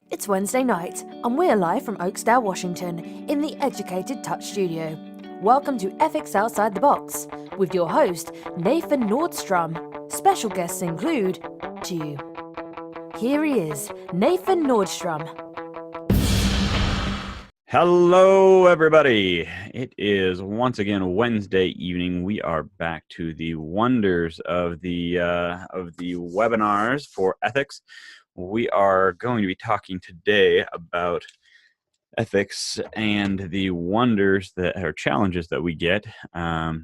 It's Wednesday night, and we're live from Oakdale, Washington, in the Educated Touch studio. Welcome to Ethics Outside the Box, with your host, Nathan Nordstrom. Special guests include you. Here he is, Nathan Nordstrom. Hello, everybody. It is once again Wednesday evening. We are back to the wonders of the webinars for ethics. We are going to be talking today about ethics and the wonders that are challenges that we get.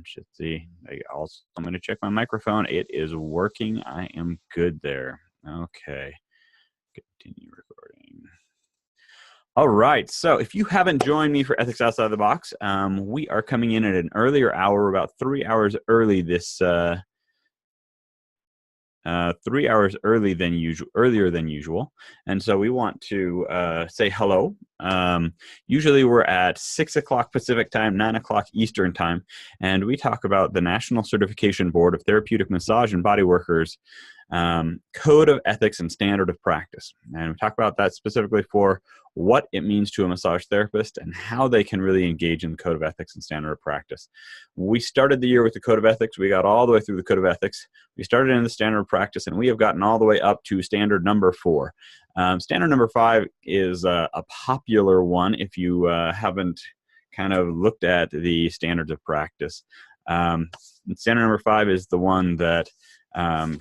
Should see. I'm going to check my microphone. It is working. I am good there. Okay. Continue recording. All right, so if you haven't joined me for Ethics Outside the Box, we are coming in at an earlier hour, about 3 hours early this, 3 hours earlier than usual. And so we want to say hello. Usually we're at 6 o'clock Pacific time, 9 o'clock Eastern time, and we talk about the National Certification Board of Therapeutic Massage and Body Workers Code of Ethics and Standard of Practice. And we talk about that specifically for what it means to a massage therapist and how they can really engage in the Code of Ethics and Standard of Practice. We started the year with the Code of Ethics. We got all the way through the Code of Ethics. We started in the Standard of Practice, and we have gotten all the way up to Standard number 4. Standard number 5 is a popular one if you haven't kind of looked at the Standards of Practice. Standard number 5 is the one that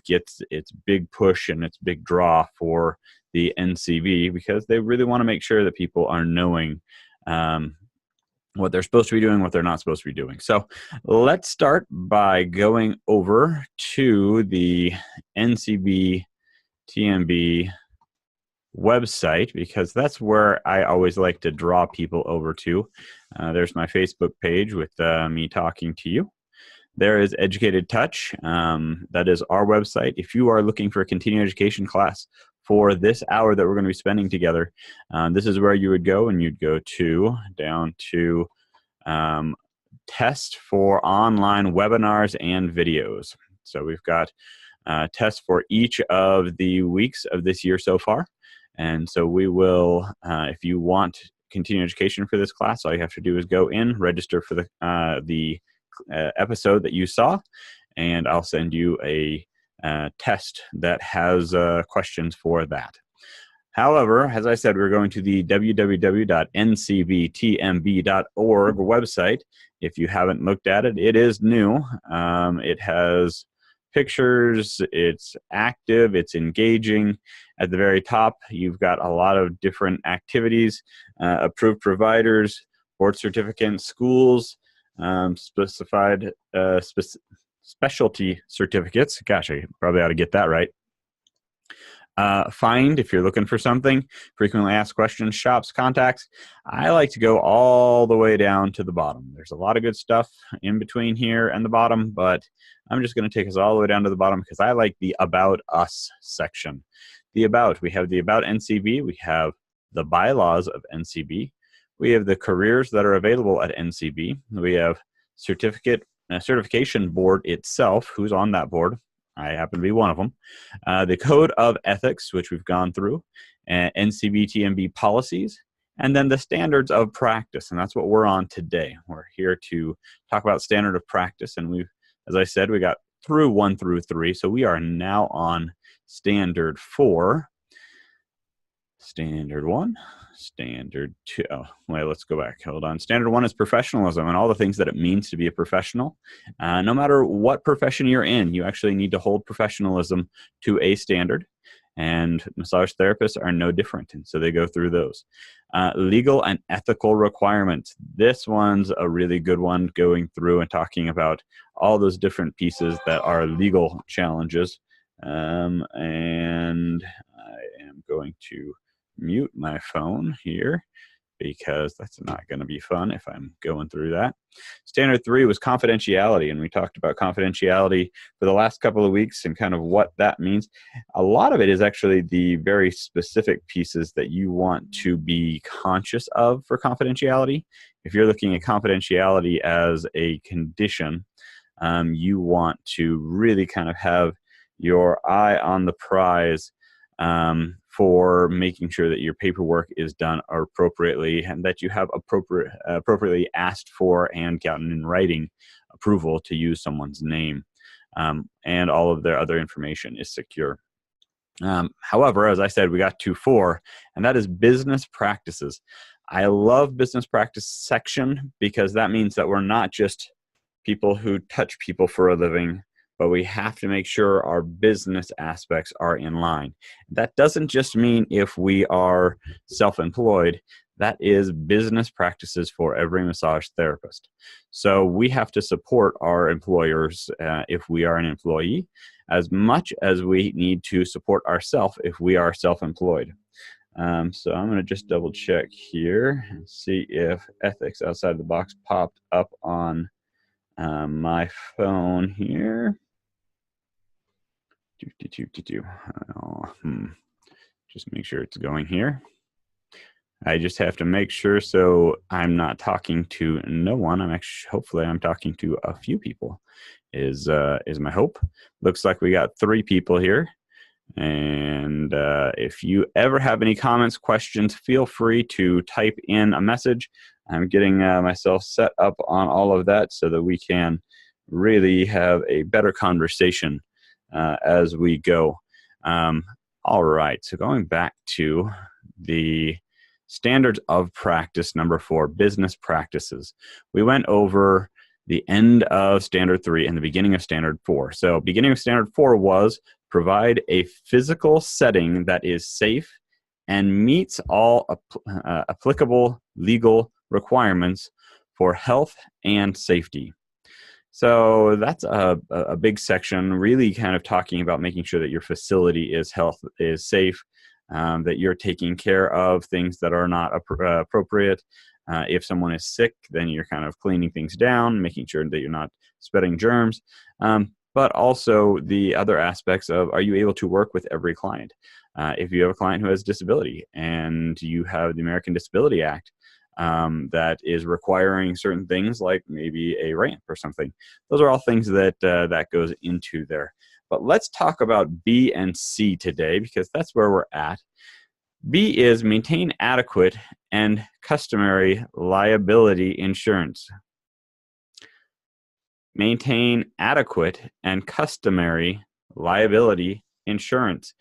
gets its big push and its big draw for the NCB, because they really want to make sure that people are knowing what they're supposed to be doing, what they're not supposed to be doing. So let's start by going over to the NCBTMB website, because that's where I always like to draw people over to. There's my Facebook page with me talking to you. There is Educated Touch. That is our website. If you are looking for a continuing education class for this hour that we're going to be spending together, this is where you would go, and you'd go down to test for online webinars and videos. So we've got tests for each of the weeks of this year so far. And so we will, if you want continuing education for this class, all you have to do is go in, register for the episode that you saw, and I'll send you a test that has questions for that. However, as I said, we're going to the www.ncbtmb.org website. If you haven't looked at it, it is new. It has pictures, it's active, it's engaging. At the very top, you've got a lot of different activities, approved providers, board certificates, schools, specified specialty certificates. Gosh, I probably ought to get that right. Find, if you're looking for something, frequently asked questions, shops, contacts. I like to go all the way down to the bottom. There's a lot of good stuff in between here and the bottom, but I'm just going to take us all the way down to the bottom because I like the About Us section. The About, we have the About NCB, we have the bylaws of NCB, we have the careers that are available at NCB, we have certification board itself, who's on that board. I happen to be one of them. The Code of Ethics, which we've gone through, NCBTMB policies, and then the Standards of Practice, and that's what we're on today. We're here to talk about Standard of Practice, and we've, as I said, we got through 1 through 3, so we are now on Standard 4, Standard 1, Standard 2. Oh, wait, let's go back. Hold on. Standard 1 is professionalism and all the things that it means to be a professional. No matter what profession you're in, you actually need to hold professionalism to a standard. And massage therapists are no different. And so they go through those. Legal and ethical requirements. This one's a really good one, going through and talking about all those different pieces that are legal challenges. And I am going to mute my phone here because that's not going to be fun if I'm going through that. Standard 3 was confidentiality, and we talked about confidentiality for the last couple of weeks and kind of what that means. A lot of it is actually the very specific pieces that you want to be conscious of for confidentiality. If you're looking at confidentiality as a condition, you want to really kind of have your eye on the prize for making sure that your paperwork is done appropriately and that you have appropriately asked for and gotten in writing approval to use someone's name, and all of their other information is secure. However, as I said, we got to 4, and that is business practices. I love business practice section because that means that we're not just people who touch people for a living, but we have to make sure our business aspects are in line. That doesn't just mean if we are self-employed. That is business practices for every massage therapist. So we have to support our employers if we are an employee, as much as we need to support ourselves if we are self-employed. So I'm going to just double check here and see if Ethics Outside the Box popped up on my phone here. Just make sure it's going here. I just have to make sure so I'm not talking to no one. Hopefully I'm talking to a few people is my hope. Looks like we got 3 people here. And if you ever have any comments, questions, feel free to type in a message. I'm getting myself set up on all of that so that we can really have a better conversation as we go. All right, so going back to the Standards of Practice number 4, business practices. We went over the end of Standard 3 and the beginning of Standard 4. So beginning of Standard 4 was provide a physical setting that is safe and meets all applicable legal requirements for health and safety. So that's a big section, really kind of talking about making sure that your facility is safe, that you're taking care of things that are not appropriate. If someone is sick, then you're kind of cleaning things down, making sure that you're not spreading germs. But also the other aspects of, are you able to work with every client? If you have a client who has disability and you have the American Disability Act that is requiring certain things like maybe a ramp or something, those are all things that that goes into there. But let's talk about B and C today because that's where we're at. B is maintain adequate and customary liability insurance. Maintain adequate and customary liability insurance.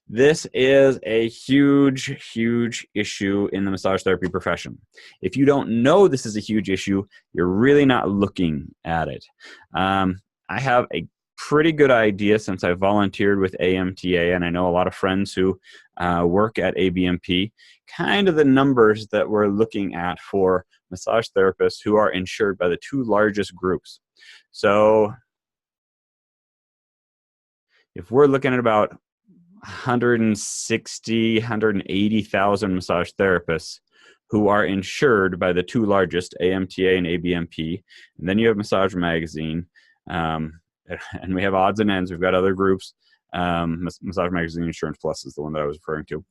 This is a huge, huge issue in the massage therapy profession. If you don't know this is a huge issue, you're really not looking at it. I have a pretty good idea since I volunteered with AMTA, and I know a lot of friends who work at ABMP, kind of the numbers that we're looking at for massage therapists who are insured by the 2 largest groups. So if we're looking at about 160, 180,000 massage therapists who are insured by the 2 largest, AMTA and ABMP, and then you have Massage Magazine, and we have odds and ends. We've got other groups. Massage Magazine Insurance Plus is the one that I was referring to.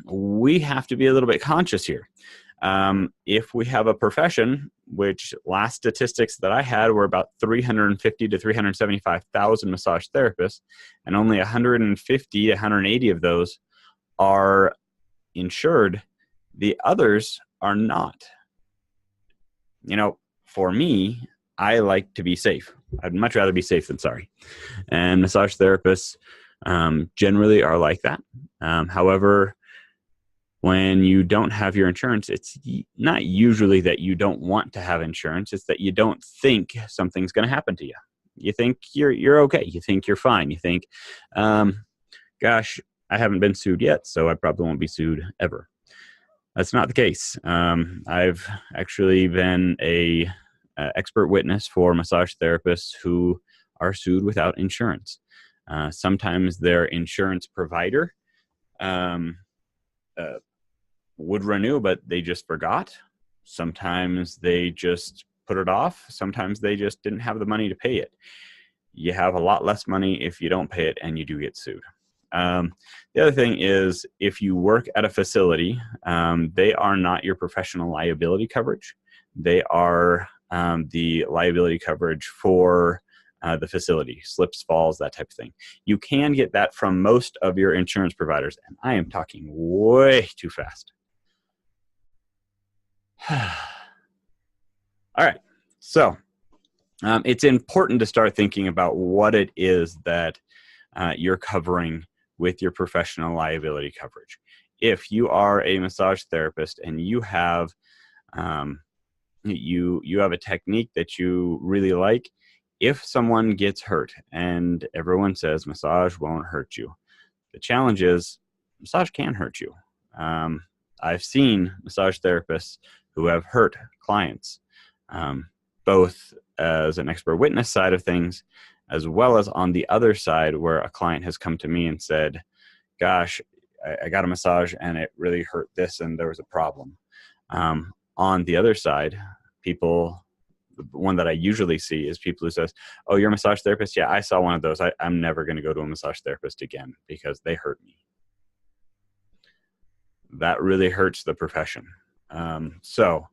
We have to be a little bit conscious here. If we have a profession, which last statistics that I had were about 350 to 375,000 massage therapists, and only 150 to 180 of those are insured, the others are not. You know, for me, I like to be safe. I'd much rather be safe than sorry. And massage therapists generally are like that. However, when you don't have your insurance, it's not usually that you don't want to have insurance. It's that you don't think something's going to happen to you. You think you're okay. You think you're fine. You think, gosh, I haven't been sued yet, so I probably won't be sued ever. That's not the case. I've actually been a expert witness for massage therapists who are sued without insurance. Sometimes their insurance provider would renew, but they just forgot. Sometimes they just put it off. Sometimes they just didn't have the money to pay it. You have a lot less money if you don't pay it and you do get sued. The other thing is if you work at a facility, they are not your professional liability coverage. They are the liability coverage for the facility, slips, falls, that type of thing. You can get that from most of your insurance providers, and I am talking way too fast. All right, so it's important to start thinking about what it is that you're covering with your professional liability coverage. If you are a massage therapist and you have you have a technique that you really like, if someone gets hurt and everyone says massage won't hurt you, the challenge is massage can hurt you. I've seen massage therapists who have hurt clients, both as an expert witness side of things, as well as on the other side where a client has come to me and said, gosh, I got a massage and it really hurt this and there was a problem. On the other side, people, the one that I usually see is people who says, oh, you're a massage therapist? Yeah, I saw one of those. I'm never going to go to a massage therapist again because they hurt me. That really hurts the profession. So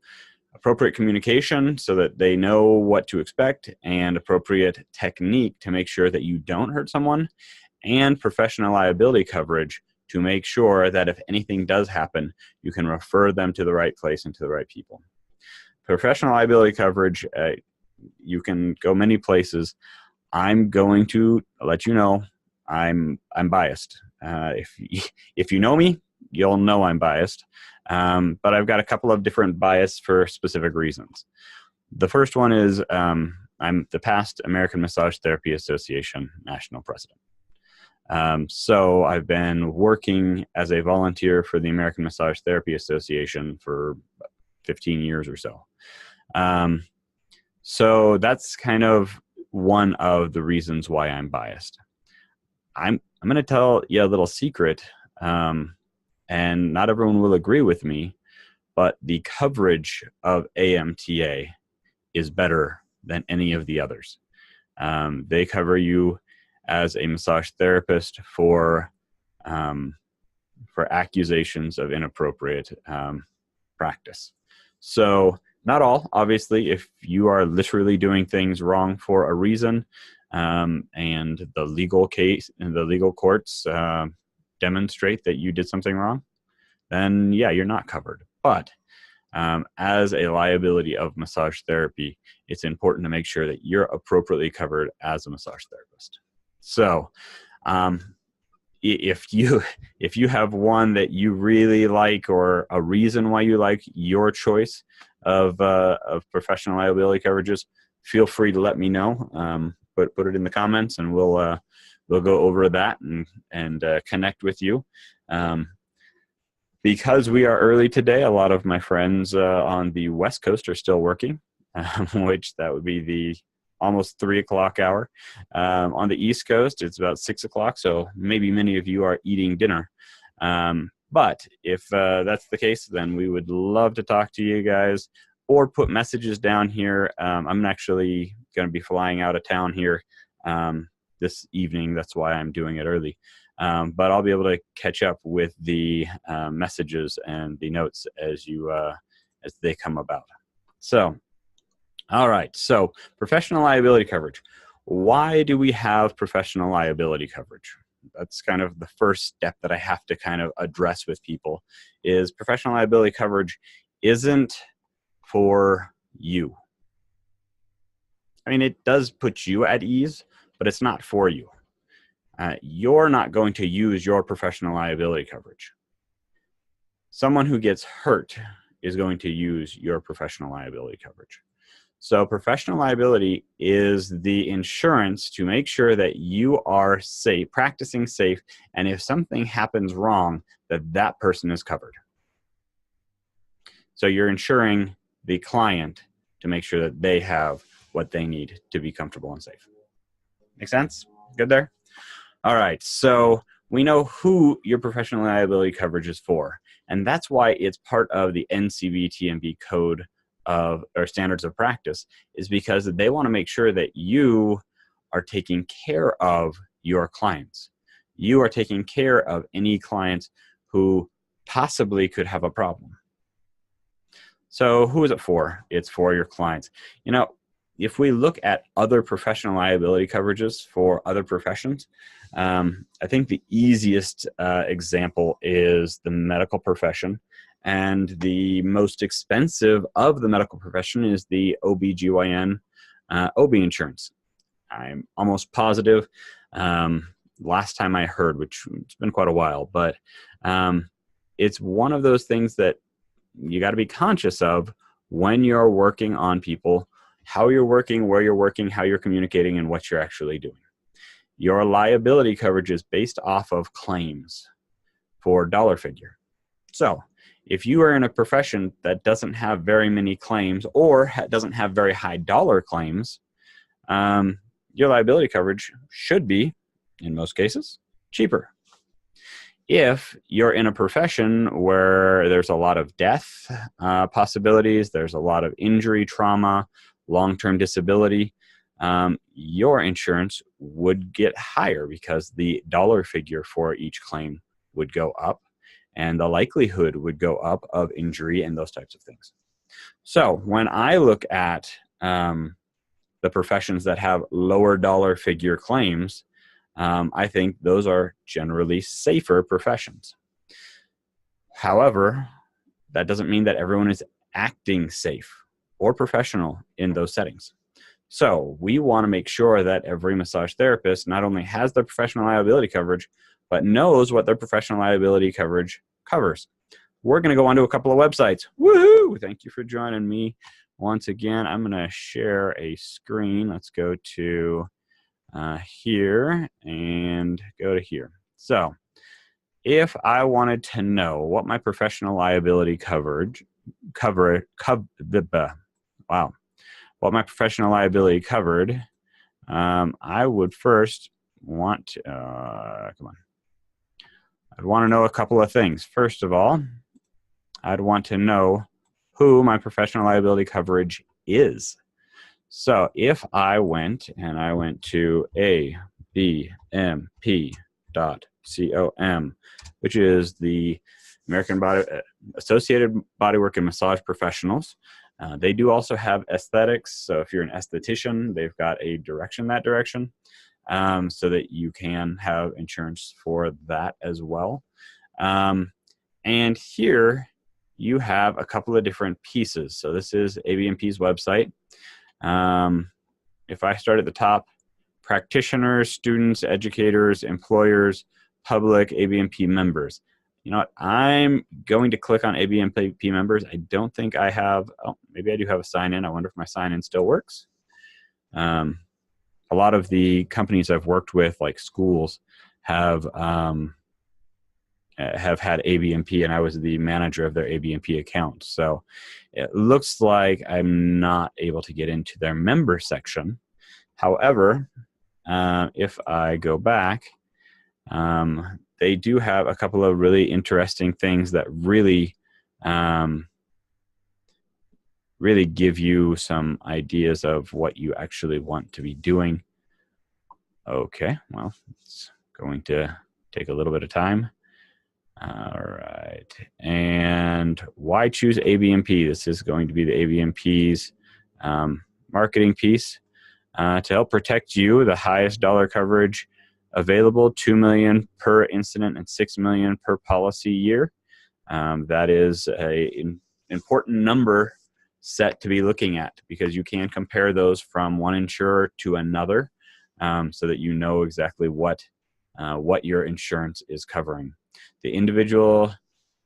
appropriate communication so that they know what to expect, and appropriate technique to make sure that you don't hurt someone, and professional liability coverage to make sure that if anything does happen, you can refer them to the right place and to the right people. Professional liability coverage, you can go many places. I'm going to let you know I'm biased. If you know me, you'll know I'm biased. But I've got a couple of different bias for specific reasons. The first one is I'm the past American Massage Therapy Association national president. So I've been working as a volunteer for the American Massage Therapy Association for 15 years or so. So that's kind of one of the reasons why I'm biased. I'm going to tell you a little secret, and not everyone will agree with me, but the coverage of AMTA is better than any of the others. They cover you as a massage therapist for accusations of inappropriate practice. So not all, obviously, if you are literally doing things wrong for a reason, and the legal case and the legal courts demonstrate that you did something wrong, then yeah, you're not covered. But as a liability of massage therapy, it's important to make sure that you're appropriately covered as a massage therapist. So if you have one that you really like, or a reason why you like your choice of professional liability coverages, feel free to let me know. Put it in the comments, and we'll go over that and connect with you. Because we are early today, a lot of my friends on the West Coast are still working, which that would be the almost 3 o'clock hour. On the East Coast, it's about 6 o'clock, so maybe many of you are eating dinner. But if that's the case, then we would love to talk to you guys, or put messages down here. I'm actually going to be flying out of town here this evening. That's why I'm doing it early. But I'll be able to catch up with the messages and the notes as they come about. So, all right. So, professional liability coverage. Why do we have professional liability coverage? That's kind of the first step that I have to kind of address with people, is professional liability coverage isn't for you. I mean, it does put you at ease, but it's not for you. You're not going to use your professional liability coverage. Someone who gets hurt is going to use your professional liability coverage. So professional liability is the insurance to make sure that you are safe, practicing safe, and if something happens wrong, that person is covered. So you're insuring the client to make sure that they have what they need to be comfortable and safe. Make sense? Good there? All right, so we know who your professional liability coverage is for, and that's why it's part of the NCBTMB code or standards of practice, is because they want to make sure that you are taking care of your clients. You are taking care of any clients who possibly could have a problem. So who is it for? It's for your clients. You know, if we look at other professional liability coverages for other professions, I think the easiest example is the medical profession. And the most expensive of the medical profession is the OBGYN OB insurance. I'm almost positive, last time I heard, which it's been quite a while, but it's one of those things that you got to be conscious of when you're working on people, how you're working, where you're working, how you're communicating, and what you're actually doing. Your liability coverage is based off of claims for dollar figure. So if you are in a profession that doesn't have very many claims or doesn't have very high dollar claims, your liability coverage should be, in most cases, cheaper. If you're in a profession where there's a lot of death possibilities, there's a lot of injury, trauma, long-term disability, your insurance would get higher because the dollar figure for each claim would go up and the likelihood would go up of injury and those types of things. So when I look at the professions that have lower dollar figure claims, I think those are generally safer professions. However, that doesn't mean that everyone is acting safe or professional in those settings. So we want to make sure that every massage therapist not only has their professional liability coverage, but knows what their professional liability coverage covers. We're going to go onto a couple of websites. Woohoo! Thank you for joining me once again. I'm going to share a screen. Let's go to here and go to here. So if I wanted to know what my professional liability what my professional liability covered, I would first want to, I'd want to know a couple of things. First of all, I'd want to know who my professional liability coverage is. So if I went to ABMP.com, which is the American Associated Bodywork and Massage Professionals. They do also have aesthetics. So if you're an esthetician, they've got a direction that direction, so that you can have insurance for that as well. And here you have a couple of different pieces. So this is ABMP's website. If I start at the top, practitioners, students, educators, employers, public, ABMP members. You know what? I'm going to click on ABMP members. I don't think I have, oh, maybe I do have a sign-in. I wonder if my sign-in still works. A lot of the companies I've worked with, like schools, have had ABMP, and I was the manager of their ABMP account. So it looks like I'm not able to get into their member section. However, if I go back, they do have a couple of really interesting things that really give you some ideas of what you actually want to be doing. Okay, well, it's going to take a little bit of time. All right, and why choose ABMP? This is going to be the ABMP's marketing piece to help protect you. The highest dollar coverage available, $2 million per incident and $6 million per policy year. That is an important number set to be looking at, because you can compare those from one insurer to another, so that you know exactly what your insurance is covering. The individual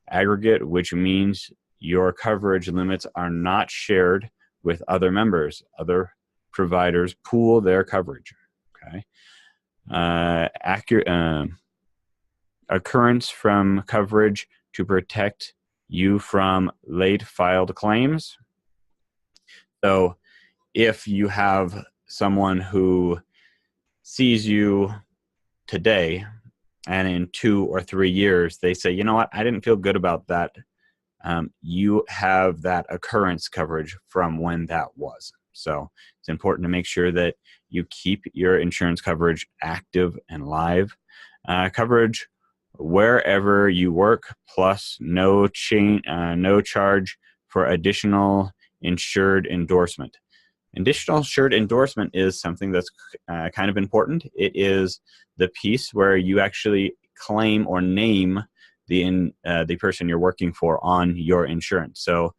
aggregate, which means your coverage limits are not shared with other members. Other providers pool their coverage. Okay. Occurrence from coverage to protect you from late filed claims. So if you have someone who sees you today and in 2 or 3 years they say, you know what, I didn't feel good about that, you have that occurrence coverage from when that was. So it's important to make sure that you keep your insurance coverage active and live. Coverage wherever you work, plus no charge for additional insured endorsement. Additional assured endorsement is something that's kind of important. It is the piece where you actually claim or name the person you're working for on your insurance. So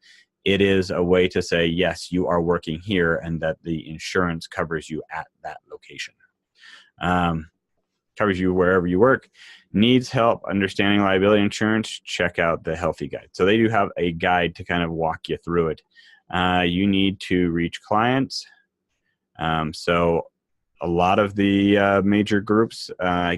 it is a way to say, yes, you are working here and that the insurance covers you at that location. Covers you wherever you work. Needs help understanding liability insurance, check out the Healthy Guide. So they do have a guide to kind of walk you through it. You need to reach clients. So a lot of the major groups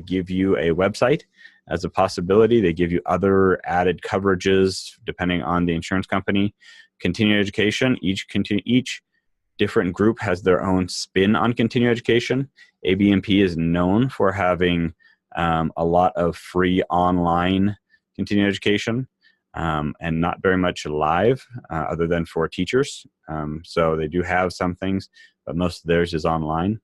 give you a website as a possibility. They give you other added coverages depending on the insurance company. Continuing education, each different group has their own spin on continuing education. ABMP is known for having a lot of free online continuing education and not very much live other than for teachers. So they do have some things, but most of theirs is online.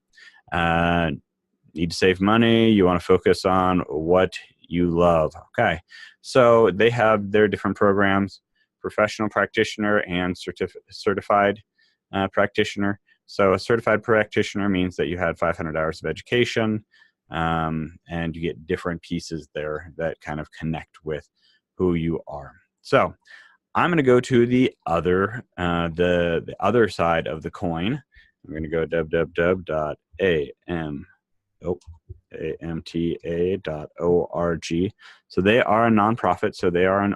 Need to save money. You want to focus on what you love. Okay, so they have their different programs, professional practitioner and certified practitioner. So a certified practitioner means that you had 500 hours of education, and you get different pieces there that kind of connect with who you are. So I'm going to go to the other side of the coin. I'm going to go AMTA.org. So they are a nonprofit. So they are an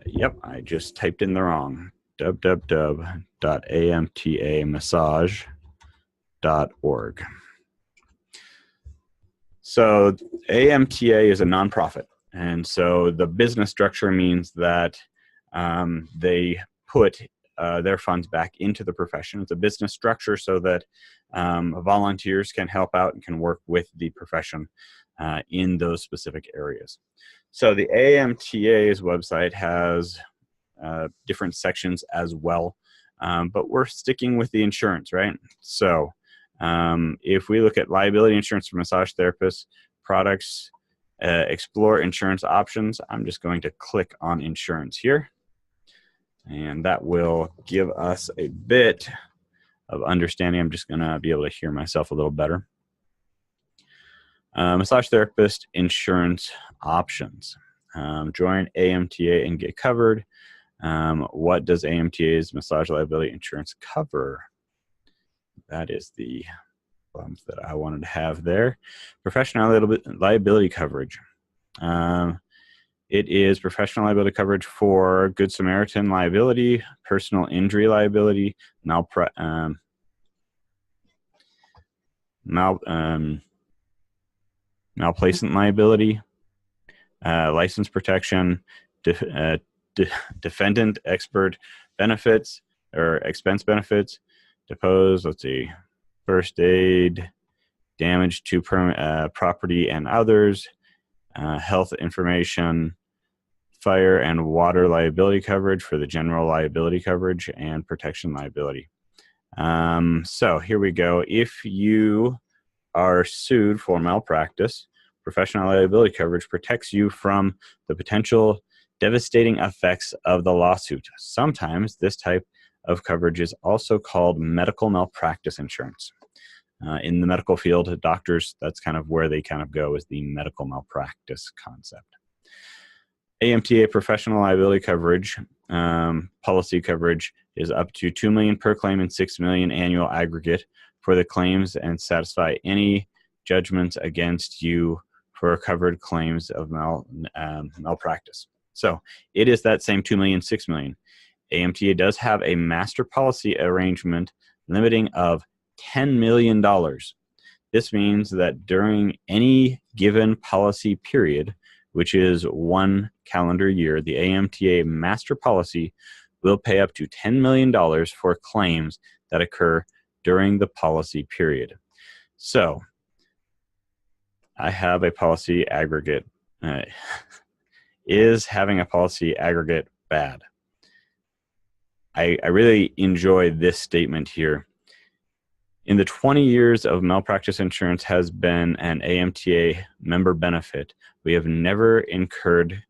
yep, I just typed in the wrong. www.amtamassage.org. So AMTA is a nonprofit, and so the business structure means that they put their funds back into the profession. It's a business structure so that volunteers can help out and can work with the profession in those specific areas. So the AMTA's website has different sections as well, but we're sticking with the insurance, right? So if we look at liability insurance for massage therapists, products, explore insurance options, I'm just going to click on insurance here. And that will give us a bit of understanding. I'm just going to be able to hear myself a little better. Massage therapist insurance options. Join AMTA and get covered. What does AMTA's massage liability insurance cover? That is the bump that I wanted to have there. Professional liability coverage. It is professional liability coverage for Good Samaritan liability, personal injury liability, malplacement liability, license protection, defendant expert benefits or expense benefits, depose, let's see, first aid, damage to property and others, health information, fire and water liability coverage for the general liability coverage, and protection liability. So here we go. If you are sued for malpractice, professional liability coverage protects you from the potential devastating effects of the lawsuit. Sometimes this type of coverage is also called medical malpractice insurance. In the medical field, doctors, that's kind of where they kind of go, is the medical malpractice concept. AMTA professional liability coverage, policy coverage is up to $2 million per claim and $6 million annual aggregate for the claims and satisfy any judgments against you for covered claims of malpractice. So it is that same $2 million, $6 million. AMTA does have a master policy arrangement limiting of $10 million. This means that during any given policy period, which is 1 calendar year, the AMTA master policy will pay up to $10 million for claims that occur during the policy period. So I have a policy aggregate. Is having a policy aggregate bad? I really enjoy this statement here. In the 20 years of malpractice insurance has been an AMTA member benefit, we have never incurred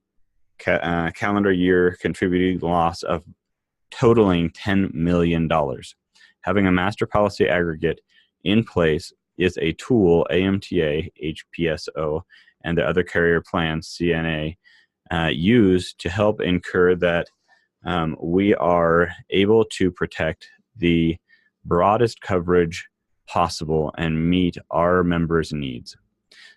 calendar year contributing loss of totaling $10 million. Having a master policy aggregate in place is a tool AMTA, HPSO, and the other carrier plans, CNA, use to help ensure that we are able to protect the broadest coverage possible and meet our members' needs.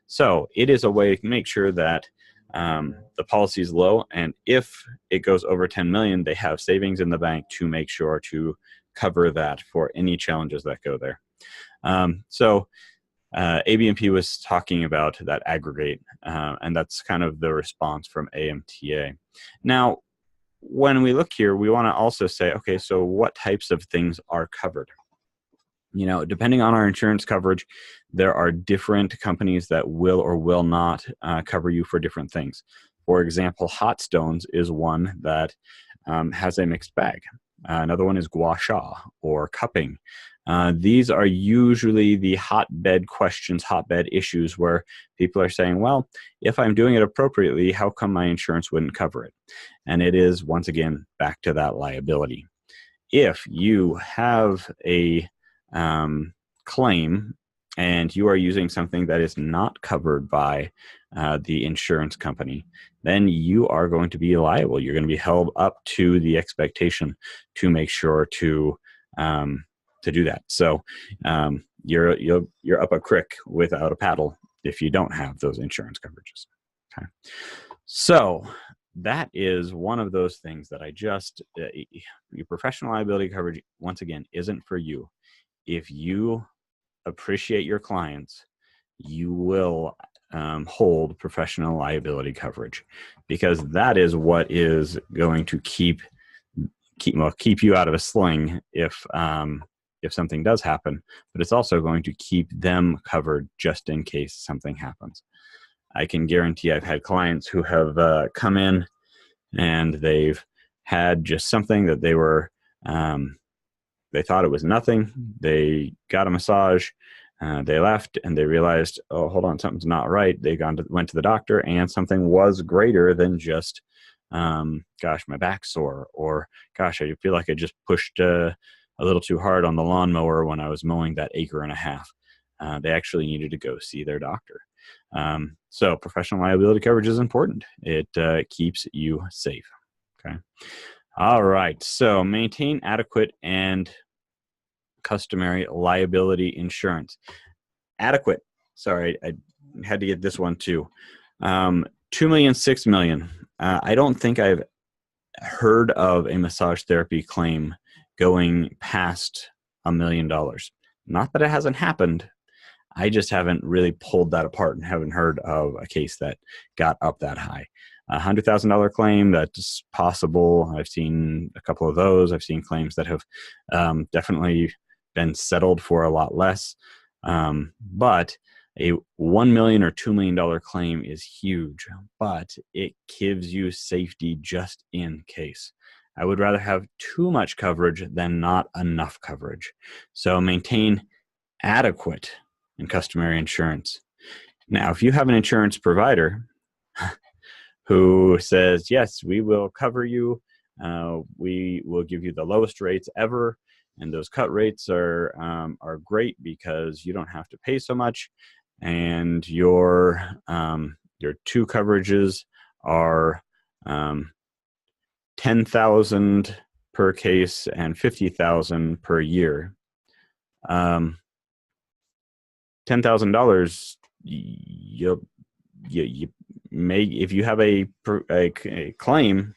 So it is a way to make sure that the policy is low, and if it goes over 10 million, they have savings in the bank to make sure to cover that for any challenges that go there. ABNP was talking about that aggregate, and that's kind of the response from AMTA. Now, when we look here, we want to also say, okay, so what types of things are covered? You know, depending on our insurance coverage, there are different companies that will or will not cover you for different things. For example, hot stones is one that has a mixed bag. Another one is gua sha or cupping. These are usually the hotbed questions, hotbed issues where people are saying, well, if I'm doing it appropriately, how come my insurance wouldn't cover it? And it is, once again, back to that liability. If you have a claim and you are using something that is not covered by the insurance company, then you are going to be liable. You're going to be held up to the expectation to make sure to do that. So you're up a creek without a paddle if you don't have those insurance coverages. Okay, so that is one of those things that I just your professional liability coverage, once again, isn't for you. If you appreciate your clients, you will hold professional liability coverage, because that is what is going to keep you out of a sling if something does happen, but it's also going to keep them covered just in case something happens. I can guarantee I've had clients who have come in and they've had just something that they were they thought it was nothing. They got a massage, they left, and they realized, oh, hold on, something's not right. They went to the doctor, and something was greater than just, gosh, my back's sore, or gosh, I feel like I just pushed a little too hard on the lawnmower when I was mowing that 1.5 acres. They actually needed to go see their doctor. So professional liability coverage is important. It keeps you safe. Okay. All right. So maintain adequate and customary liability insurance. Adequate. Sorry, I had to get this one too. 2 million, 6 million. I don't think I've heard of a massage therapy claim going past $1 million. Not that it hasn't happened. I just haven't really pulled that apart and haven't heard of a case that got up that high. $100,000 claim, that's possible. I've seen a couple of those. I've seen claims that have definitely been settled for a lot less. But a $1 million or $2 million claim is huge, but it gives you safety just in case. I would rather have too much coverage than not enough coverage. So maintain adequate and customary insurance. Now, if you have an insurance provider who says, yes, we will cover you, we will give you the lowest rates ever, and those cut rates are great because you don't have to pay so much, and your two coverages are $10,000 per case and $50,000 per year. $10,000, you may, if you have a claim,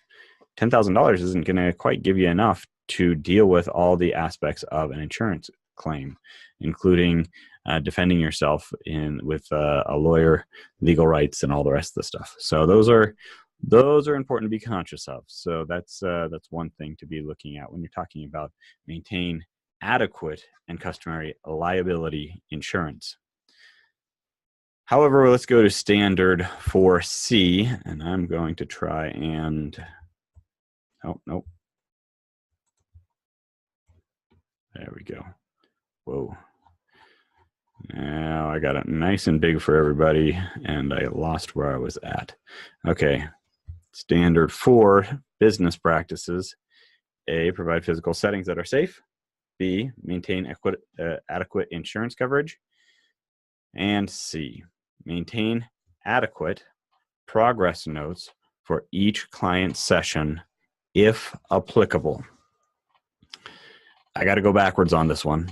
$10,000 isn't going to quite give you enough to deal with all the aspects of an insurance claim, including defending yourself with a lawyer, legal rights, and all the rest of the stuff. So those are important to be conscious of. So that's one thing to be looking at when you're talking about maintain adequate and customary liability insurance. However, let's go to standard 4C, and I'm going to try and, oh, nope. There we go. Whoa. Now I got it nice and big for everybody, and I lost where I was at. Okay. Standard 4, business practices. A, provide physical settings that are safe. B, maintain adequate insurance coverage. And C, maintain adequate progress notes for each client session, if applicable. I got to go backwards on this one.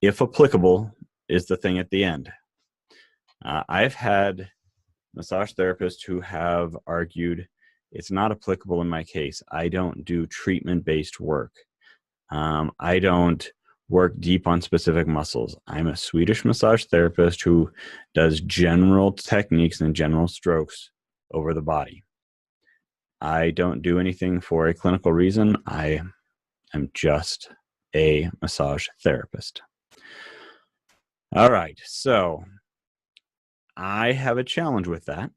If applicable is the thing at the end. I've had massage therapists who have argued it's not applicable in my case. I don't do treatment-based work. I don't work deep on specific muscles. I'm a Swedish massage therapist who does general techniques and general strokes over the body. I don't do anything for a clinical reason. I am just a massage therapist. All right, so I have a challenge with that,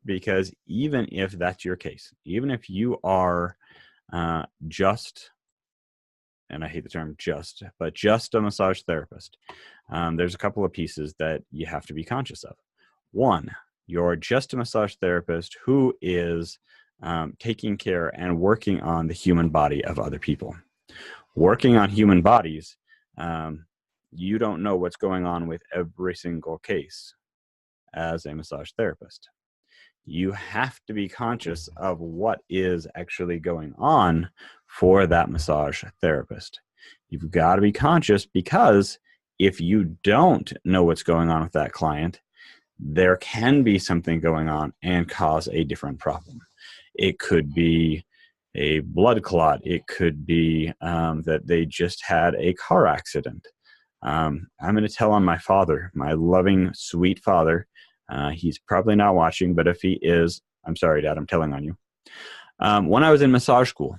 because even if that's your case, even if you are just, and I hate the term just, but just a massage therapist, there's a couple of pieces that you have to be conscious of. One, you're just a massage therapist who is taking care and working on the human body of other people. Working on human bodies, you don't know what's going on with every single case as a massage therapist. You have to be conscious of what is actually going on for that massage therapist. You've got to be conscious, because if you don't know what's going on with that client, there can be something going on and cause a different problem. It could be a blood clot. It could be that they just had a car accident. I'm going to tell on my father, my loving, sweet father. He's probably not watching, but if he is, I'm sorry, Dad, I'm telling on you. When I was in massage school,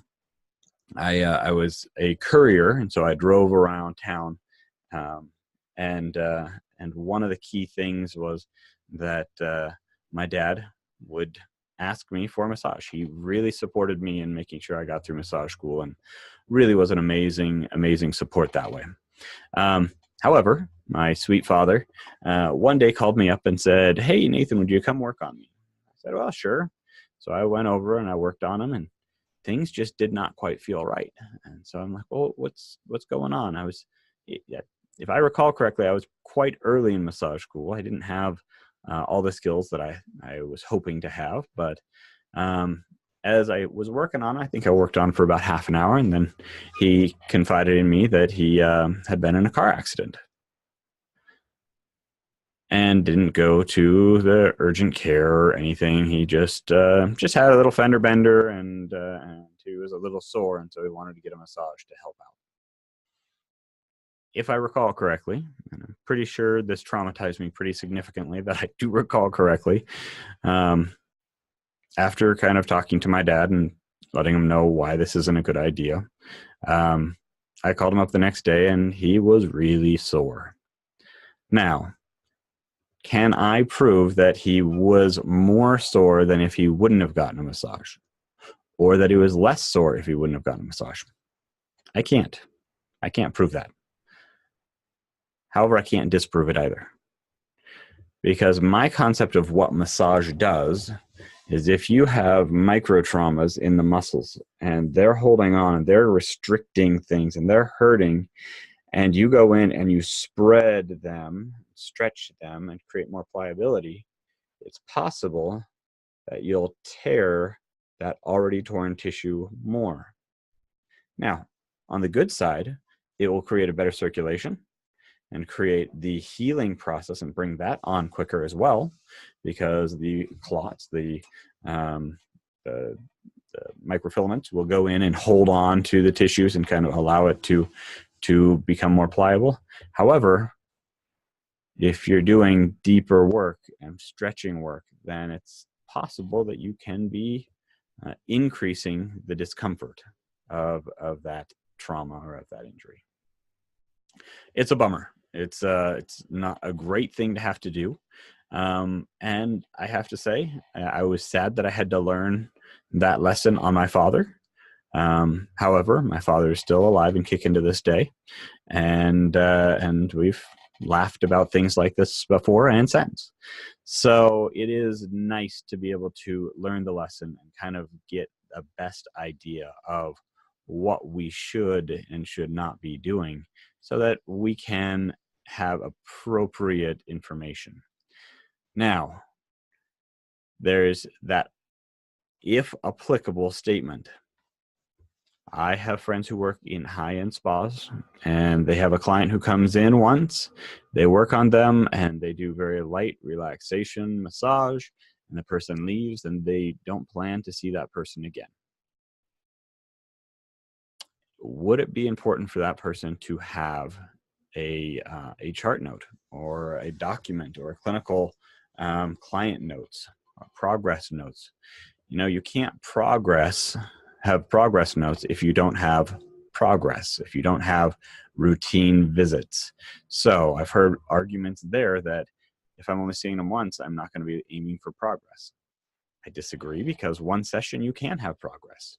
I was a courier, and so I drove around town. And one of the key things was that my dad would ask me for a massage. He really supported me in making sure I got through massage school, and really was an amazing, amazing support that way. However, my sweet father one day called me up and said, "Hey, Nathan, would you come work on me?" I said, "Well, sure." So I went over and I worked on him, and things just did not quite feel right. And so I'm like, "Well, what's going on?" If I recall correctly, I was quite early in massage school. I didn't have all the skills that I was hoping to have, but as I was working on, I think I worked on for about half an hour, and then he confided in me that he had been in a car accident and didn't go to the urgent care or anything. He just had a little fender bender, and he was a little sore, and so he wanted to get a massage to help out. If I recall correctly, and I'm pretty sure this traumatized me pretty significantly, that I do recall correctly, after kind of talking to my dad and letting him know why this isn't a good idea, I called him up the next day, and he was really sore. Now, can I prove that he was more sore than if he wouldn't have gotten a massage? Or that he was less sore if he wouldn't have gotten a massage? I can't. I can't prove that. However, I can't disprove it either. Because my concept of what massage does is, if you have micro traumas in the muscles and they're holding on, they're restricting things and they're hurting, and you go in and you spread them, stretch them, and create more pliability, it's possible that you'll tear that already torn tissue more. Now, on the good side, it will create a better circulation and create the healing process and bring that on quicker as well, because the clots, the microfilaments will go in and hold on to the tissues and kind of allow it to become more pliable. However, if you're doing deeper work and stretching work, then it's possible that you can be increasing the discomfort of that trauma or of that injury. It's a bummer. It's not a great thing to have to do. And I have to say, I was sad that I had to learn that lesson on my father. However, my father is still alive and kicking to this day. And we've laughed about things like this before and since. So it is nice to be able to learn the lesson and kind of get a best idea of what we should and should not be doing so that we can have appropriate information. Now, there's that if applicable statement. I have friends who work in high-end spas, and they have a client who comes in once, they work on them, and they do very light relaxation massage, and the person leaves, and they don't plan to see that person again. Would it be important for that person to have a chart note or a document or a clinical client notes or progress notes? You know, you can't have progress notes if you don't have progress, if you don't have routine visits. So I've heard arguments there that if I'm only seeing them once, I'm not going to be aiming for progress. I disagree, because one session you can have progress.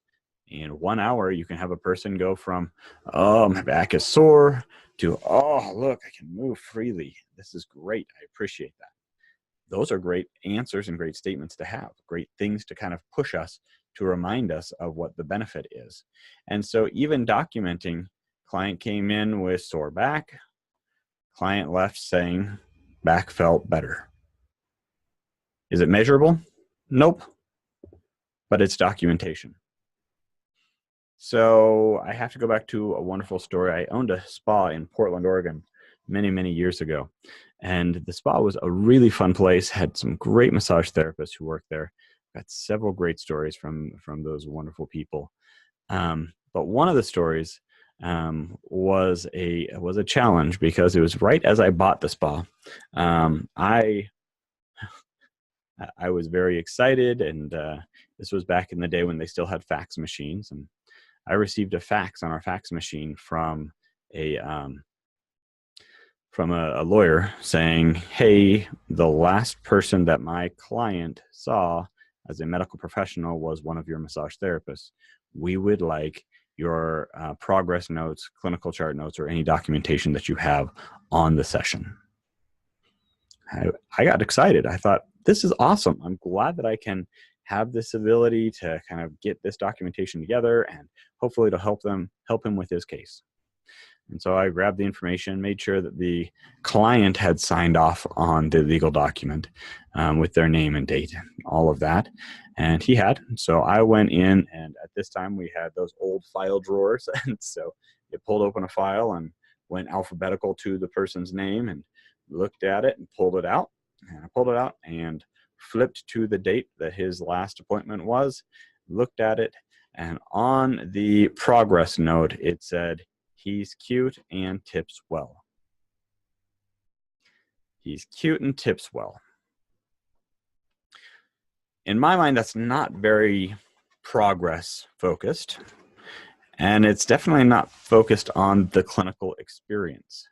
In 1 hour, you can have a person go from, oh, my back is sore, to, oh, look, I can move freely. This is great. I appreciate that. Those are great answers and great statements to have, great things to kind of push us to remind us of what the benefit is. And so even documenting, client came in with sore back, client left saying back felt better. Is it measurable? Nope, but it's documentation. So I have to go back to a wonderful story. I owned a spa in Portland, Oregon, many, many years ago. And the spa was a really fun place, had some great massage therapists who worked there. Got several great stories from those wonderful people. But one of the stories was a challenge, because it was right as I bought the spa. I was very excited, and this was back in the day when they still had fax machines, and I received a fax on our fax machine from a lawyer saying, hey, the last person that my client saw as a medical professional was one of your massage therapists. We would like your progress notes, clinical chart notes, or any documentation that you have on the session. I got excited. I thought, this is awesome. I'm glad that I can have this ability to kind of get this documentation together, and hopefully to help him with his case. And so I grabbed the information, made sure that the client had signed off on the legal document with their name and date, all of that. And he had. So I went in, and at this time we had those old file drawers. And so it pulled open a file and went alphabetical to the person's name, and looked at it and pulled it out. And I pulled it out and flipped to the date that his last appointment was, looked at it, and on the progress note, it said, he's cute and tips well. He's cute and tips well. In my mind, that's not very progress focused, and it's definitely not focused on the clinical experience.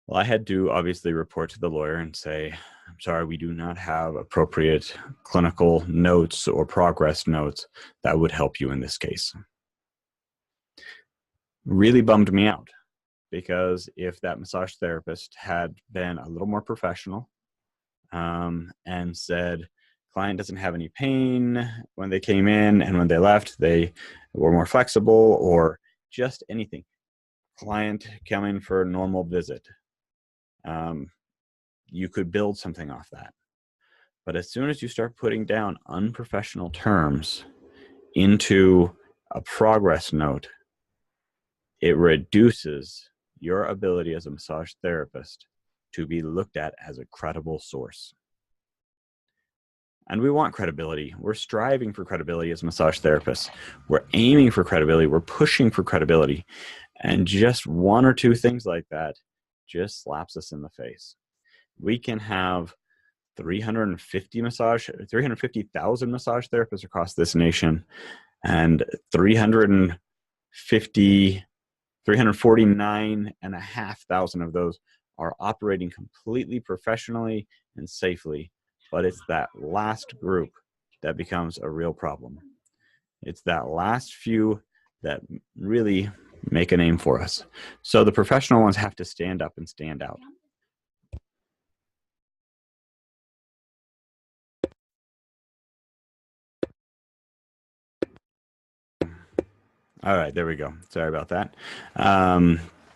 Well, I had to obviously report to the lawyer and say, I'm sorry, we do not have appropriate clinical notes or progress notes that would help you in this case. Really bummed me out, because if that massage therapist had been a little more professional and said, client doesn't have any pain when they came in, and when they left, they were more flexible, or just anything. Client coming for a normal visit. You could build something off that. But as soon as you start putting down unprofessional terms into a progress note, it reduces your ability as a massage therapist to be looked at as a credible source. And we want credibility. We're striving for credibility as massage therapists. We're aiming for credibility. We're pushing for credibility. And just one or two things like that just slaps us in the face. We can have 350,000 massage therapists across this nation, and 349,500 of those are operating completely professionally and safely. But it's that last group that becomes a real problem. It's that last few that really make a name for us. So the professional ones have to stand up and stand out. All right, there we go. Sorry about that.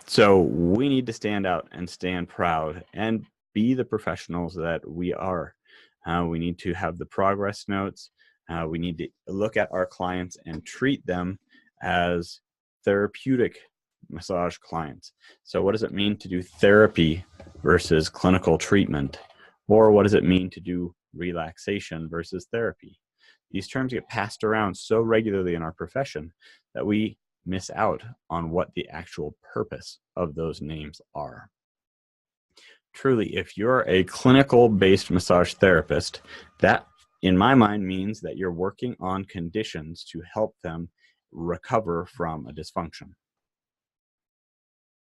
So we need to stand out and stand proud and be the professionals that we are. We need to have the progress notes. We need to look at our clients and treat them as therapeutic massage clients. So what does it mean to do therapy versus clinical treatment? Or what does it mean to do relaxation versus therapy? These terms get passed around so regularly in our profession that we miss out on what the actual purpose of those names are. Truly, if you're a clinical-based massage therapist, that, in my mind, means that you're working on conditions to help them recover from a dysfunction.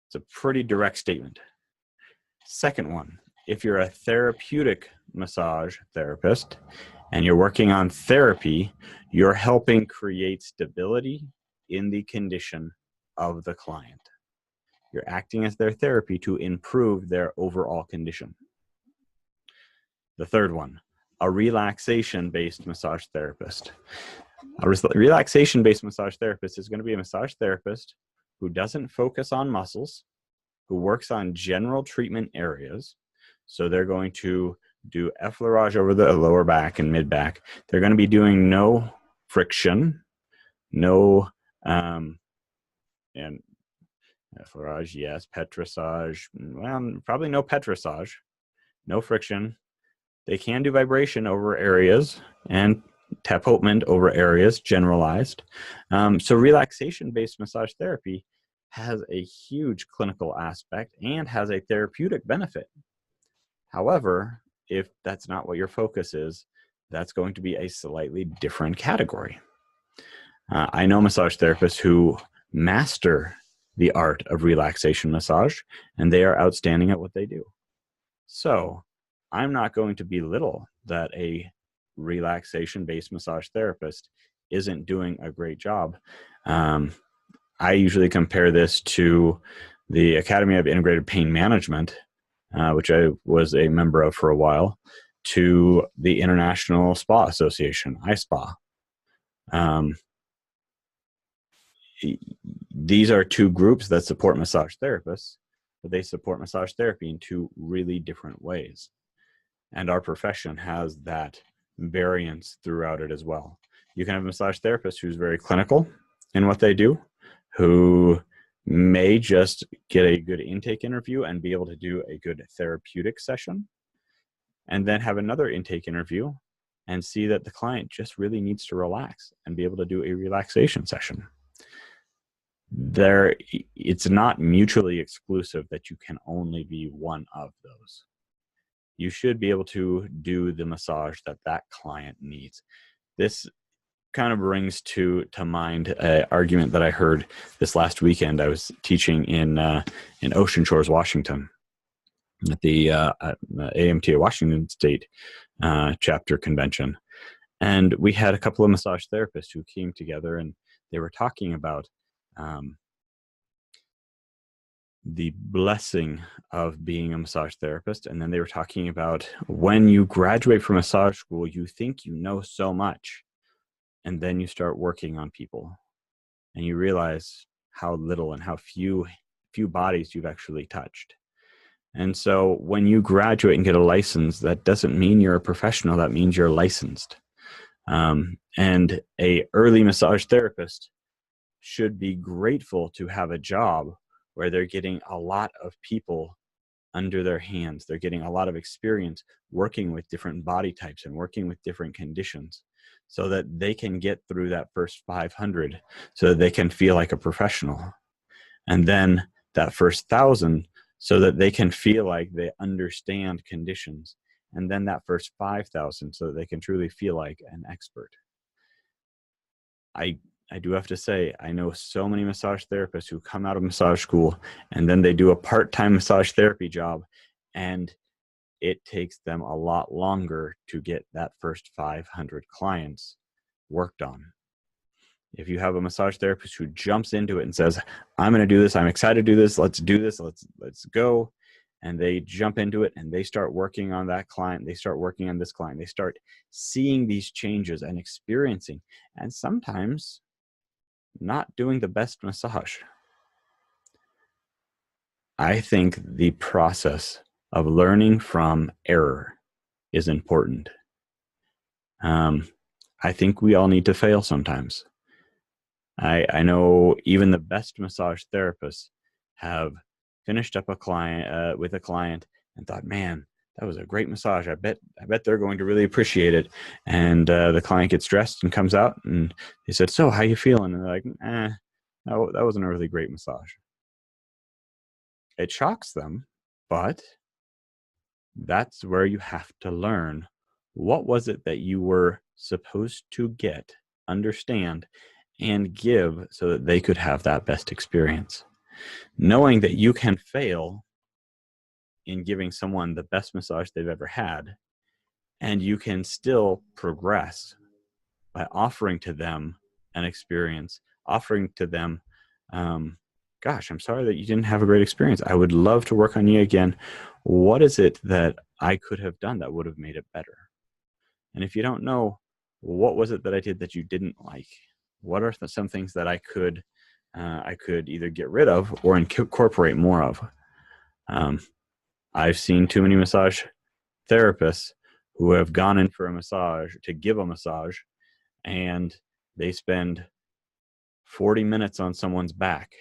It's a pretty direct statement. Second one, if you're a therapeutic massage therapist and you're working on therapy, you're helping create stability in the condition of the client. You're acting as their therapy to improve their overall condition. The third one, a relaxation-based massage therapist. A relaxation-based massage therapist is going to be a massage therapist who doesn't focus on muscles, who works on general treatment areas. So they're going to do effleurage over the lower back and mid back. They're going to be doing no friction, no, and effleurage, yes, petrissage, well, probably no petrissage, no friction. They can do vibration over areas and tapotement over areas, generalized. So relaxation-based massage therapy has a huge clinical aspect and has a therapeutic benefit. However, if that's not what your focus is, that's going to be a slightly different category. I know massage therapists who master the art of relaxation massage, and they are outstanding at what they do. So I'm not going to belittle that a relaxation-based massage therapist isn't doing a great job. I usually compare this to the Academy of Integrated Pain Management, which I was a member of for a while, to the International Spa Association, ISPA. These are two groups that support massage therapists, but they support massage therapy in two really different ways. And our profession has that variance throughout it as well. You can have a massage therapist who's very clinical in what they do, who may just get a good intake interview and be able to do a good therapeutic session, and then have another intake interview and see that the client just really needs to relax and be able to do a relaxation session. It's not mutually exclusive that you can only be one of those. You should be able to do the massage that that client needs. This kind of brings to mind an argument that I heard this last weekend. I was teaching in Ocean Shores, Washington, at the AMTA Washington State chapter convention. And we had a couple of massage therapists who came together, and they were talking about the blessing of being a massage therapist. And then they were talking about when you graduate from massage school, you think you know so much. And then you start working on people and you realize how little and how few bodies you've actually touched. And so when you graduate and get a license, that doesn't mean you're a professional. That means you're licensed. And a early massage therapist should be grateful to have a job where they're getting a lot of people under their hands. They're getting a lot of experience working with different body types and working with different conditions, so that they can get through that first 500 so that they can feel like a professional. And then that first 1,000 so that they can feel like they understand conditions. And then that first 5,000 so that they can truly feel like an expert. I do have to say, I know so many massage therapists who come out of massage school and then they do a part-time massage therapy job, and it takes them a lot longer to get that first 500 clients worked on. If you have a massage therapist who jumps into it and says, I'm going to do this, I'm excited to do this, let's do this, let's go, and they jump into it and they start working on that client, they start working on this client, they start seeing these changes and experiencing, and sometimes not doing the best massage. I think the process of learning from error is important. I think we all need to fail sometimes. I know even the best massage therapists have finished up a client with a client and thought, man, that was a great massage. I bet they're going to really appreciate it. And the client gets dressed and comes out, and they said, so how you feeling? And they're like, no, that wasn't a really great massage. It shocks them, but that's where you have to learn. What was it that you were supposed to get, understand, and give so that they could have that best experience? Knowing that you can fail in giving someone the best massage they've ever had, and you can still progress by offering to them an experience, offering to them, gosh, I'm sorry that you didn't have a great experience. I would love to work on you again. What is it that I could have done that would have made it better? And if you don't know, what was it that I did that you didn't like? What are some things that I could either get rid of or incorporate more of? I've seen too many massage therapists who have gone in for a massage to give a massage, and they spend 40 minutes on someone's back.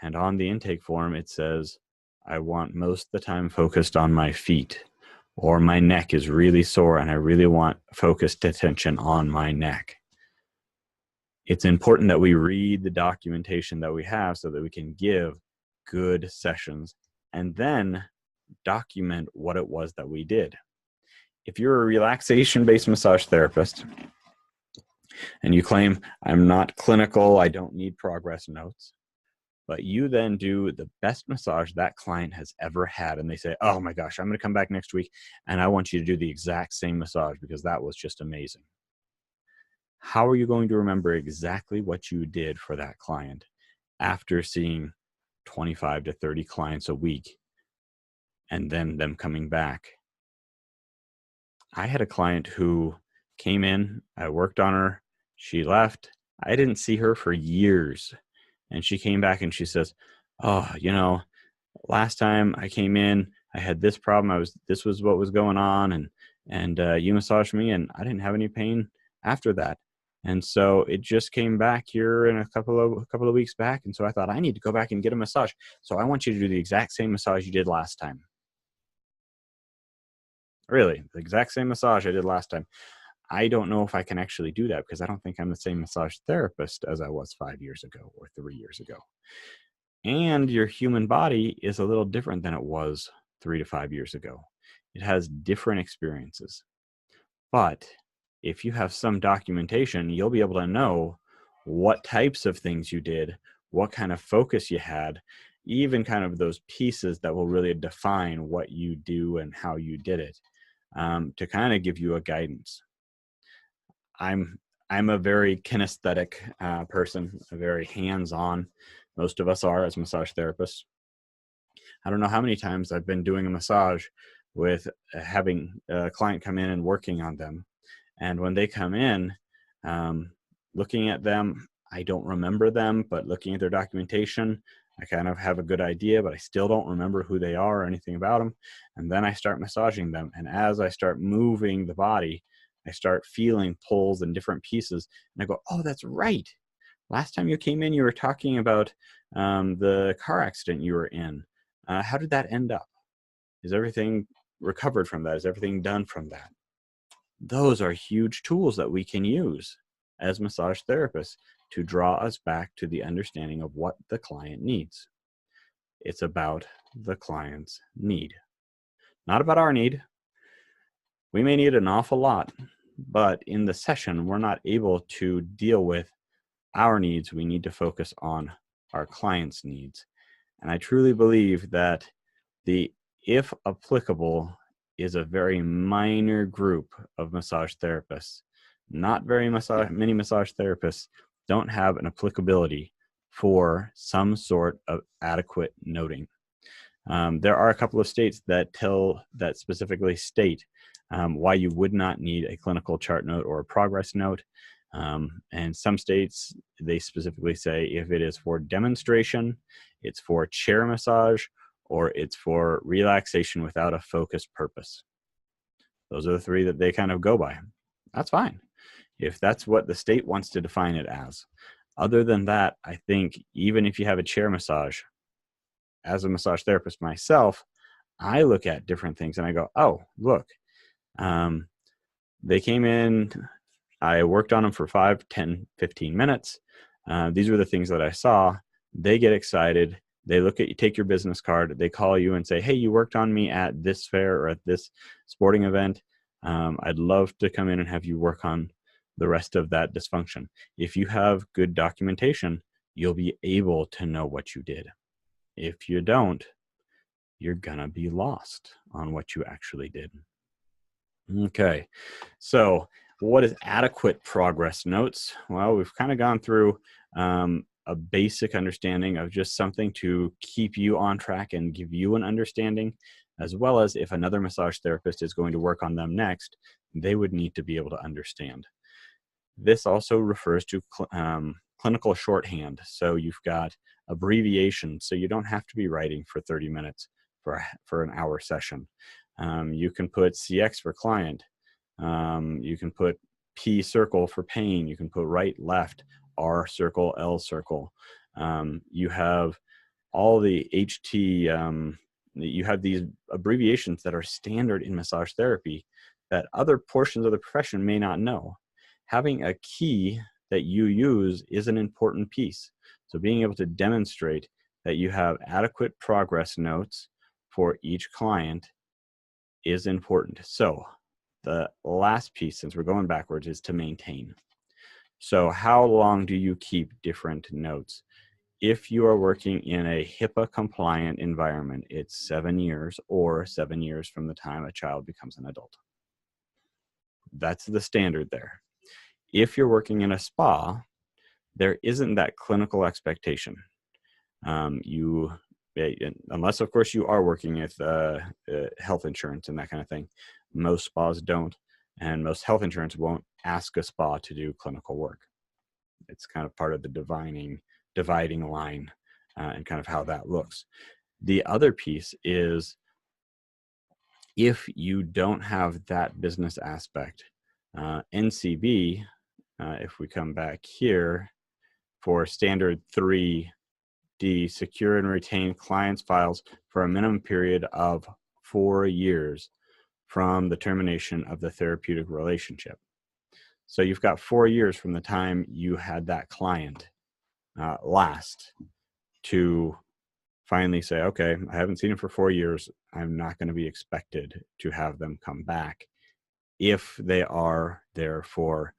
And on the intake form, it says, I want most of the time focused on my feet, or my neck is really sore and I really want focused attention on my neck. It's important that we read the documentation that we have so that we can give good sessions and then document what it was that we did. If you're a relaxation-based massage therapist and you claim, I'm not clinical, I don't need progress notes, but you then do the best massage that client has ever had, and they say, oh my gosh, I'm going to come back next week and I want you to do the exact same massage because that was just amazing. How are you going to remember exactly what you did for that client after seeing 25 to 30 clients a week and then them coming back? I had a client who came in, I worked on her, she left. I didn't see her for years. And she came back and she says, oh, last time I came in, I had this problem. This was what was going on. And you massaged me and I didn't have any pain after that. And so it just came back here in a couple of weeks back. And so I thought, I need to go back and get a massage. So I want you to do the exact same massage you did last time. Really, the exact same massage I did last time. I don't know if I can actually do that because I don't think I'm the same massage therapist as I was 5 years ago or 3 years ago. And your human body is a little different than it was 3 to 5 years ago. It has different experiences. But if you have some documentation, you'll be able to know what types of things you did, what kind of focus you had, even kind of those pieces that will really define what you do and how you did it, to kind of give you a guidance. I'm a very kinesthetic person, a very hands-on. Most of us are as massage therapists. I don't know how many times I've been doing a massage with having a client come in and working on them. And when they come in, looking at them, I don't remember them, but looking at their documentation, I kind of have a good idea, but I still don't remember who they are or anything about them. And then I start massaging them. And as I start moving the body, I start feeling pulls in different pieces. And I go, oh, that's right. Last time you came in, you were talking about the car accident you were in. How did that end up? Is everything recovered from that? Is everything done from that? Those are huge tools that we can use as massage therapists to draw us back to the understanding of what the client needs. It's about the client's need, not about our need. We may need an awful lot, but in the session, we're not able to deal with our needs. We need to focus on our client's needs. And I truly believe that the if applicable is a very minor group of massage therapists. Not very many massage therapists don't have an applicability for some sort of adequate noting. There are a couple of states that specifically state why you would not need a clinical chart note or a progress note. And some states, they specifically say if it is for demonstration, it's for chair massage, or it's for relaxation without a focused purpose. Those are the three that they kind of go by. That's fine if that's what the state wants to define it as. Other than that, I think even if you have a chair massage, as a massage therapist myself, I look at different things and I go, oh, look, they came in, I worked on them for 5, 10, 15 minutes. These were the things that I saw. They get excited. They look at you, take your business card. They call you and say, hey, you worked on me at this fair or at this sporting event. I'd love to come in and have you work on the rest of that dysfunction. If you have good documentation, you'll be able to know what you did. If you don't, you're gonna be lost on what you actually did. Okay, so what is adequate progress notes? Well, we've kind of gone through a basic understanding of just something to keep you on track and give you an understanding, as well as if another massage therapist is going to work on them next, they would need to be able to understand. This also refers to clinical shorthand. So you've got abbreviations, so you don't have to be writing for 30 minutes for an hour session. You can put CX for client. You can put P circle for pain. You can put right, left, R circle, L circle. You have all the HT, you have these abbreviations that are standard in massage therapy that other portions of the profession may not know. Having a key that you use is an important piece. So being able to demonstrate that you have adequate progress notes for each client is important. So the last piece, since we're going backwards, is to maintain. So how long do you keep different notes? If you are working in a HIPAA compliant environment, it's 7 years or 7 years from the time a child becomes an adult. That's the standard there. If you're working in a spa, there isn't that clinical expectation. Unless of course you are working with health insurance and that kind of thing. Most spas don't, and most health insurance won't ask a spa to do clinical work. It's kind of part of the dividing line and kind of how that looks. The other piece is if you don't have that business aspect, NCB, if we come back here for standard 3D, secure and retain clients' files for a minimum period of 4 years from the termination of the therapeutic relationship. So you've got 4 years from the time you had that client last to finally say, okay, I haven't seen him for 4 years. I'm not going to be expected to have them come back if they are there for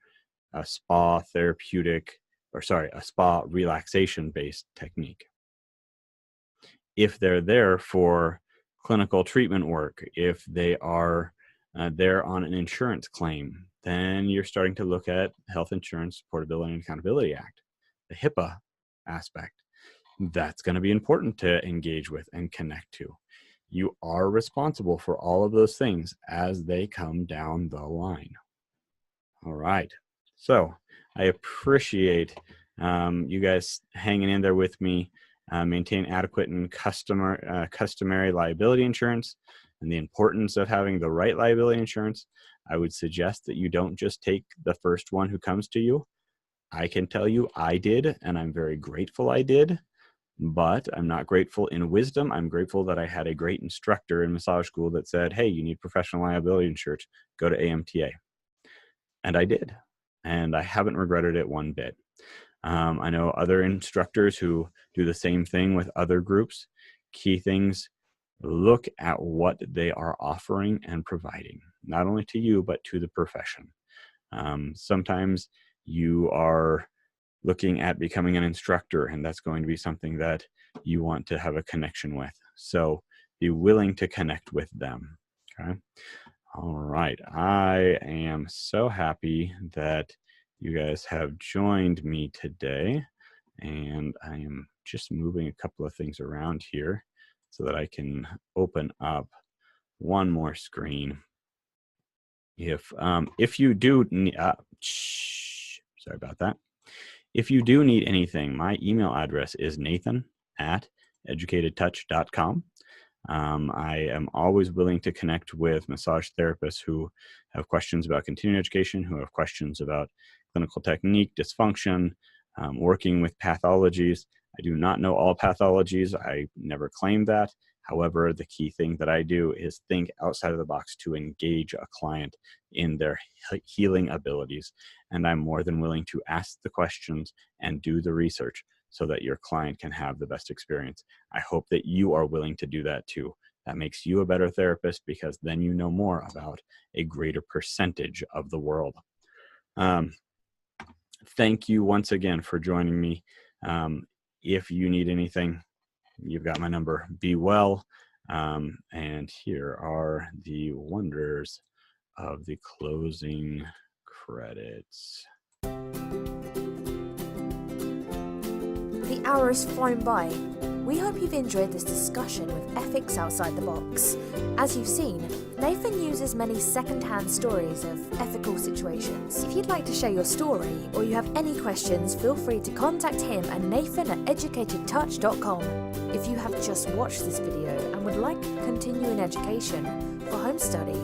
a spa therapeutic, a spa relaxation based technique. If they're there for clinical treatment work, if they are there on an insurance claim, then you're starting to look at Health Insurance Portability and Accountability Act, the HIPAA aspect. That's going to be important to engage with and connect to. You are responsible for all of those things as they come down the line. All right. So I appreciate you guys hanging in there with me. Maintain adequate and customary liability insurance, and the importance of having the right liability insurance. I would suggest that you don't just take the first one who comes to you. I can tell you I did, and I'm very grateful I did, but I'm not grateful in wisdom. I'm grateful that I had a great instructor in massage school that said, hey, you need professional liability insurance, go to AMTA. And I did, and I haven't regretted it one bit. I know other instructors who do the same thing with other groups. Key things, look at what they are offering and providing, not only to you, but to the profession. Sometimes you are looking at becoming an instructor, and that's going to be something that you want to have a connection with. So be willing to connect with them. Okay. All right. I am so happy that you guys have joined me today, and I am just moving a couple of things around here so that I can open up one more screen. If you do, Sorry about that. If you do need anything, my email address is nathan@educatedtouch.com. I am always willing to connect with massage therapists who have questions about continuing education, who have questions about clinical technique, dysfunction, working with pathologies. I do not know all pathologies. I never claimed that. However, the key thing that I do is think outside of the box to engage a client in their healing abilities. And I'm more than willing to ask the questions and do the research so that your client can have the best experience. I hope that you are willing to do that too. That makes you a better therapist because then you know more about a greater percentage of the world. Thank you once again for joining me. If you need anything, you've got my number. Be well. And here are the wonders of the closing credits. The hour has flown by. We hope you've enjoyed this discussion with Ethics Outside the Box. As you've seen, Nathan uses many second-hand stories of ethical situations. If you'd like to share your story or you have any questions, feel free to contact him at nathan@educatedtouch.com. If you have just watched this video and would like to continue in education for home study,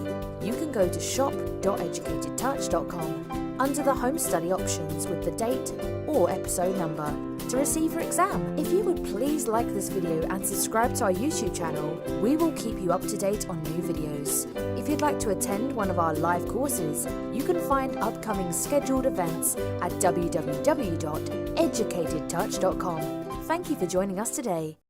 you can go to shop.educatedtouch.com under the home study options with the date or episode number to receive your exam. If you would please like this video and subscribe to our YouTube channel, we will keep you up to date on new videos. If you'd like to attend one of our live courses, you can find upcoming scheduled events at www.educatedtouch.com. Thank you for joining us today.